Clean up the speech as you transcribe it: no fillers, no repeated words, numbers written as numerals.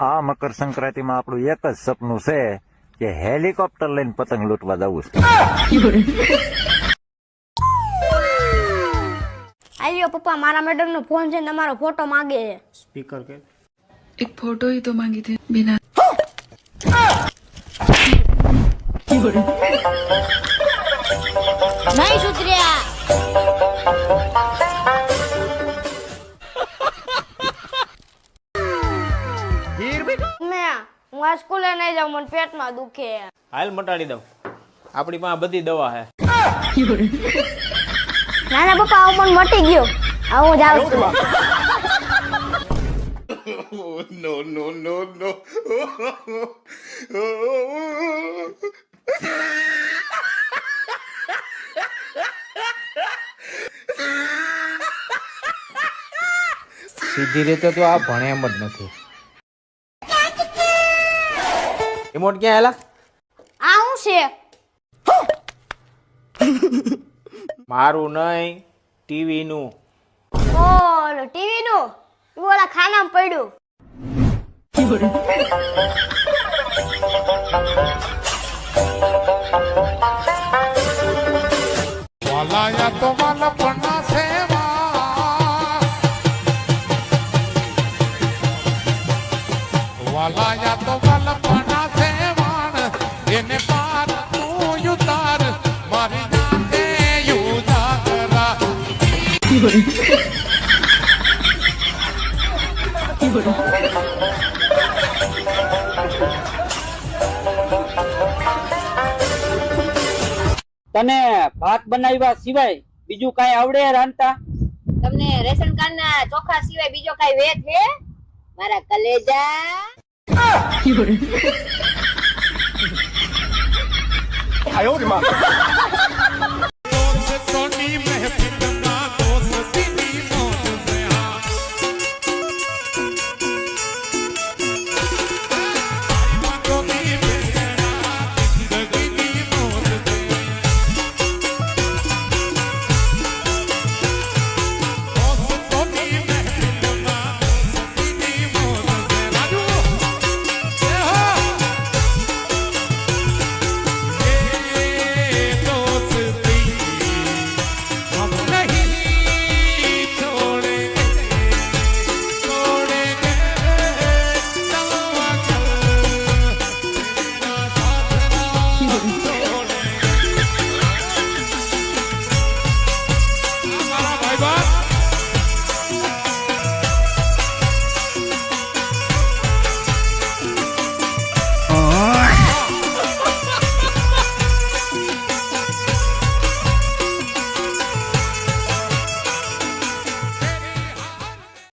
આ મકર સંક્રાંતિમાં આપણું એક જ સપનું છે કે હેલિકોપ્ટર લઈને પતંગ લૂંટવા જવું છે. આવ્યો પપ્પા, મારા મેડમ નો ફોન છે, તમારો ફોટો માંગે છે. स्पीकर के एक फोटो ही तो मांगी थी बिना નહીં સુધર્યા. હું આ સ્કૂલે નહીં જાઉં, મને પેટમાં દુખે. हाल मटाड़ी दो अपनी पास बधी दवा है. ના ના પપ્પા, આવું મને મટી ગયો. આવું હું જાઉં સ્કૂલે. सीधी रीते तो आप भणे एम ज नहीं. रिमोट क्या है? આ હું છે? मारू नहीं टीवी नु. ઓલો ટીવી નું, ઈ ઓલા ખાનામાં પડ્યું. वाला तो वाला पन्ना सेवा वाला तो वाला पन्ना सेवान એને પાર તું યુતાર મારી નાતે યુદા કરા તને ભાત બનાવ્યા સિવાય બીજું કાંઈ આવડે રાંધતા? તમને રેશન કાર્ડ ના ચોખા સિવાય બીજો કઈ વેત હે મારા કલેજા? सोनी महफिल